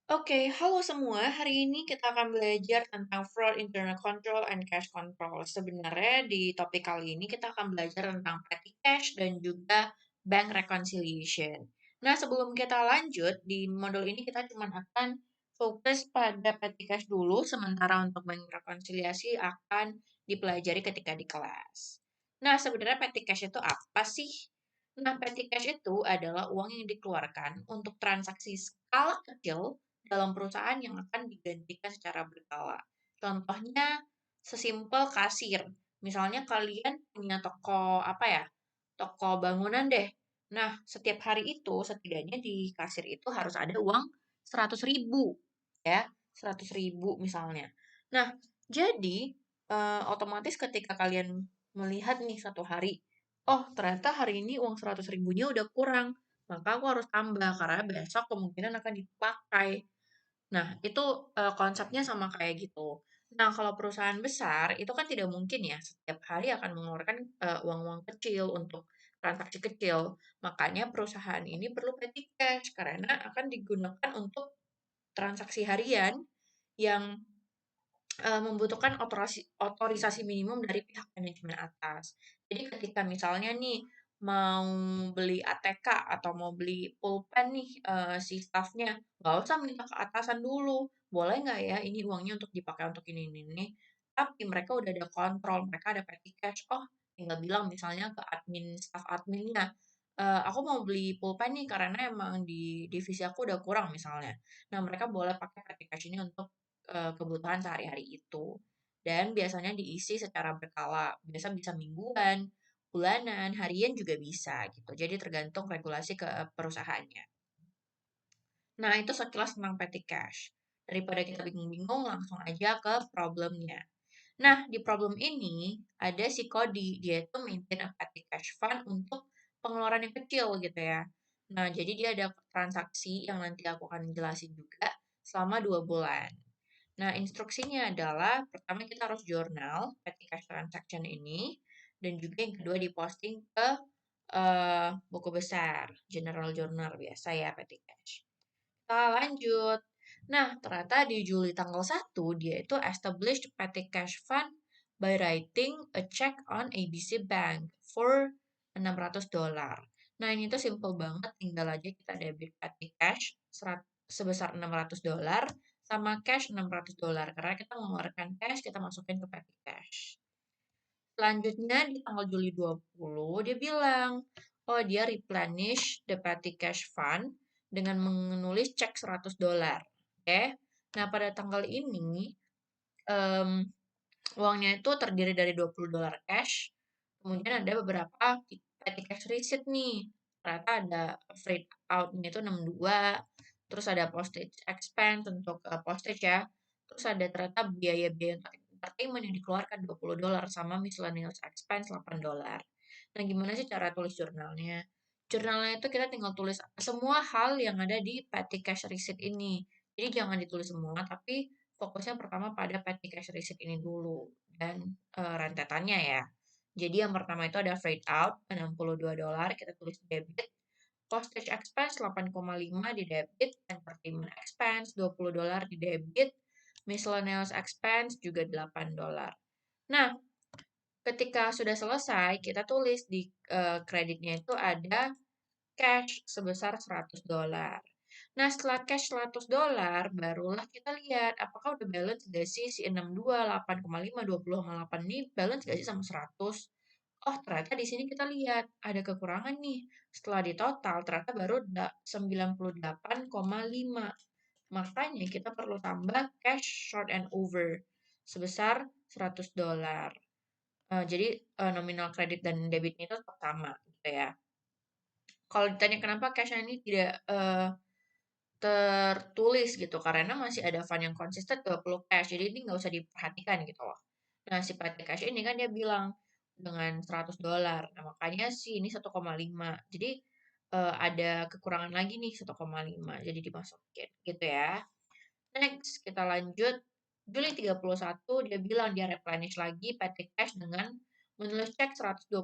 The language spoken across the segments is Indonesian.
Oke, halo semua. Hari ini kita akan belajar tentang fraud, internal control, and cash control. Sebenarnya di topik kali ini kita akan belajar tentang petty cash dan juga bank reconciliation. Nah, sebelum kita lanjut, di modul ini kita cuma akan fokus pada petty cash dulu, sementara untuk bank reconciliation akan dipelajari ketika di kelas. Nah, sebenarnya petty cash itu apa sih? Nah, petty cash itu adalah uang yang dikeluarkan untuk transaksi skala kecil dalam perusahaan yang akan digantikan secara berkala. Contohnya sesimpel kasir. Misalnya kalian punya toko apa ya? Toko bangunan deh. Nah, setiap hari itu setidaknya di kasir itu harus ada uang 100.000 ya, 100.000 misalnya. Nah, jadi otomatis ketika kalian melihat nih satu hari, oh ternyata hari ini uang 100.000-nya udah kurang, maka aku harus tambah karena besok kemungkinan akan dipakai. Nah, itu, konsepnya sama kayak gitu. Nah, kalau perusahaan besar, itu kan tidak mungkin ya setiap hari akan mengeluarkan, uang-uang kecil untuk transaksi kecil. Makanya perusahaan ini perlu petty cash, karena akan digunakan untuk transaksi harian yang membutuhkan otorisasi minimum dari pihak manajemen atas. Jadi ketika misalnya nih, mau beli ATK atau mau beli pulpen nih, si stafnya, nggak usah minta ke atasan dulu, "Boleh nggak ya ini uangnya untuk dipakai untuk ini." Tapi mereka udah ada kontrol, mereka ada petty cash. Oh, tinggal bilang misalnya ke admin, staf adminnya, "Aku mau beli pulpen nih karena emang di divisi aku udah kurang," misalnya. Nah, mereka boleh pakai petty cash ini untuk kebutuhan sehari-hari itu. Dan biasanya diisi secara berkala, biasa bisa mingguan, bulanan, harian juga bisa gitu. Jadi tergantung regulasi ke perusahaannya. Nah, itu sekilas tentang petty cash. Daripada kita bingung-bingung, langsung aja ke problemnya. Nah, di problem ini ada si Kodi, dia itu maintain a petty cash fund untuk pengeluaran yang kecil gitu ya. Nah, jadi dia ada transaksi yang nanti aku akan jelasin juga selama 2 bulan. Nah, instruksinya adalah pertama kita harus jurnal petty cash transaction ini dan juga yang kedua diposting ke buku besar, general journal biasa ya petty cash. Kita lanjut. Nah, ternyata di Juli tanggal 1 dia itu established petty cash fund by writing a check on ABC Bank for $600. Nah, ini tuh simple banget, tinggal aja kita debit petty cash sebesar $600 sama cash $600 karena kita mengeluarkan cash, kita masukin ke petty cash. Selanjutnya di tanggal Juli 20 dia bilang, oh dia replenish the petty cash fund dengan menulis cek $100. Oke. Nah, pada tanggal ini em, uangnya itu terdiri dari $20 cash, kemudian ada beberapa petty cash receipt nih. Ternyata ada freight out-nya itu 62, terus ada postage expense untuk postage ya. Terus ada ternyata biaya-biaya untuk entertainment yang dikeluarkan $20 sama miscellaneous expense $8. Nah, gimana sih cara tulis jurnalnya? Jurnalnya itu kita tinggal tulis semua hal yang ada di petty cash receipt ini. Jadi jangan ditulis semua, tapi fokusnya pertama pada petty cash receipt ini dulu dan rentetannya ya. Jadi yang pertama itu ada freight out $62, kita tulis debit, postage expense 8,5 di debit, entertainment expense $20 di debit, miscellaneous expense juga $8. Nah, ketika sudah selesai, kita tulis di kreditnya itu ada cash sebesar $100. Nah, setelah cash $100, barulah kita lihat apakah udah balance gak sih si 62, 8,5, 20 sama 8 ini balance gak sih sama 100. Oh, ternyata di sini kita lihat ada kekurangan nih. Setelah ditotal, ternyata baru 98,5. Makanya kita perlu tambah cash short and over sebesar $100. Jadi nominal kredit dan debitnya itu tetap sama gitu ya. Kalau ditanya kenapa cash-nya ini tidak tertulis gitu, karena masih ada fund yang konsisten 20 cash, jadi ini nggak usah diperhatikan gitu loh. Nah, si petty cash ini kan dia bilang dengan $100, nah makanya sih ini 1,5. Jadi ada kekurangan lagi nih 1,5, jadi dimasukin gitu ya. Next, kita lanjut. Juli 31 dia bilang dia replenish lagi petty cash dengan menulis cek $126.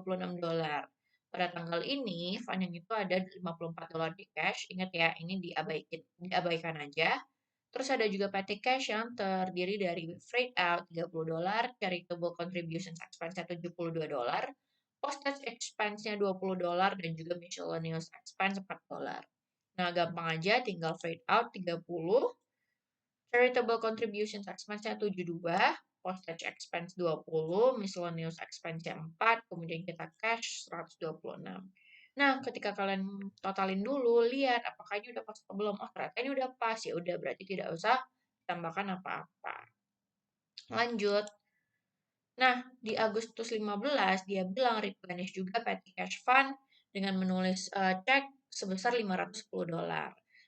Pada tanggal ini, fund yang itu ada $54 di cash. Ingat ya, ini diabaikan aja. Terus ada juga petty cash yang terdiri dari freight out $30, charitable contributions expense-nya $72, postage expense-nya $20, dan juga miscellaneous expense $4. Nah, gampang aja, tinggal freight out 30, charitable contributions expense-nya 72, postage expense 20, miscellaneous expense-nya 4, kemudian kita cash 126. Nah, ketika kalian totalin dulu, lihat apakah ini udah pas atau belum. Oh, ternyata ini udah pas. Ya udah, berarti tidak usah tambahkan apa-apa. Lanjut. Nah, di Agustus 15, dia bilang replenish juga petty cash fund dengan menulis cek sebesar $510.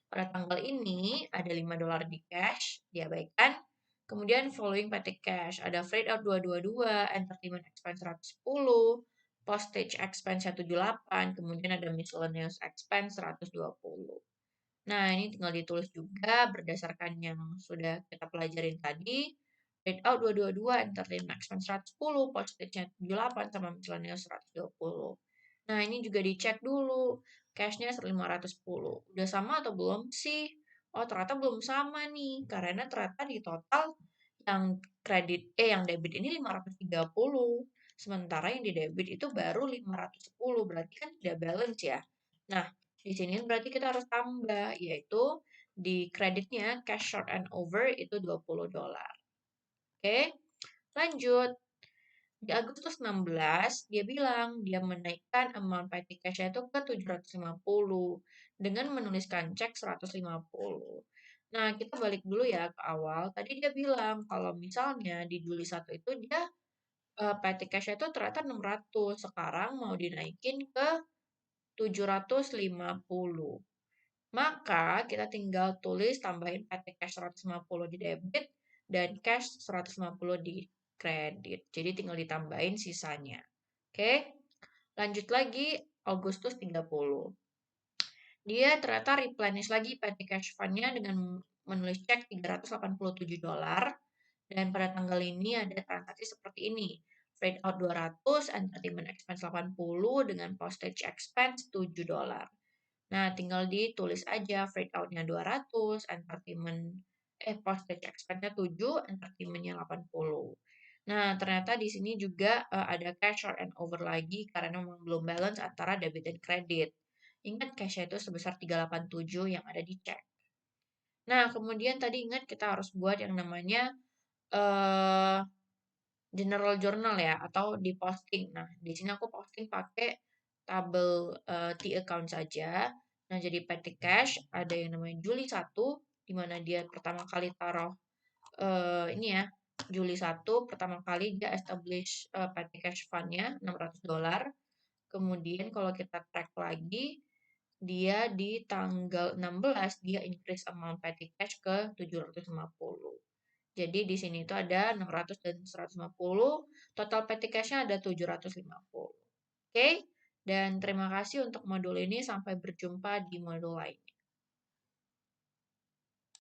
Pada tanggal ini, ada $5 di cash, diabaikan. Kemudian following petty cash, ada freight out 222, entertainment expense 110, postage expense 178, kemudian ada miscellaneous expense 120. Nah, ini tinggal ditulis juga berdasarkan yang sudah kita pelajarin tadi. Rate out 222, entertainment expense 110, postage-nya 78, sama miscellaneous 120. Nah, ini juga dicek dulu. Cash-nya 510. Udah sama atau belum sih? Oh, ternyata belum sama nih. Karena ternyata di total yang yang debit ini 530. Sementara yang di debit itu baru 510. Berarti kan tidak balance ya. Nah, di sini berarti kita harus tambah, yaitu di kreditnya cash short and over itu $20. Oke, lanjut. Di Agustus 16, dia bilang dia menaikkan amount petty cash-nya itu ke 750 dengan menuliskan cek 150. Nah, kita balik dulu ya ke awal. Tadi dia bilang kalau misalnya di Juli 1 itu dia petty cash-nya itu ternyata 600, sekarang mau dinaikin ke 750. Maka kita tinggal tulis tambahin PT cash 150 di debit dan cash 150 di kredit. Jadi tinggal ditambahin sisanya. Oke, lanjut lagi Agustus 30. Dia ternyata replenish lagi PT cash fund-nya dengan menulis cek $387. Dan pada tanggal ini ada transaksi seperti ini. Freight out 200, entertainment expense 80 dengan postage expense $7. Nah, tinggal ditulis aja freight out-nya 200, postage expense-nya 7, entertainment-nya 80. Nah, ternyata di sini juga ada cash short and over lagi karena memang belum balance antara debit dan kredit. Ingat cash itu sebesar 387 yang ada di cek. Nah, kemudian tadi ingat kita harus buat yang namanya uh, general journal ya atau di posting. Nah, di sini aku posting pakai tabel T-account saja. Nah, jadi petty cash ada yang namanya Juli 1 di mana dia pertama kali taruh ini ya, Juli 1 pertama kali dia establish petty cash fund-nya $600. Kemudian kalau kita track lagi dia di tanggal 16 dia increase amount petty cash ke 750. Jadi di sini itu ada 600 dan 150, total petty cash-nya ada 750. Oke, dan terima kasih untuk modul ini, sampai berjumpa di modul lainnya.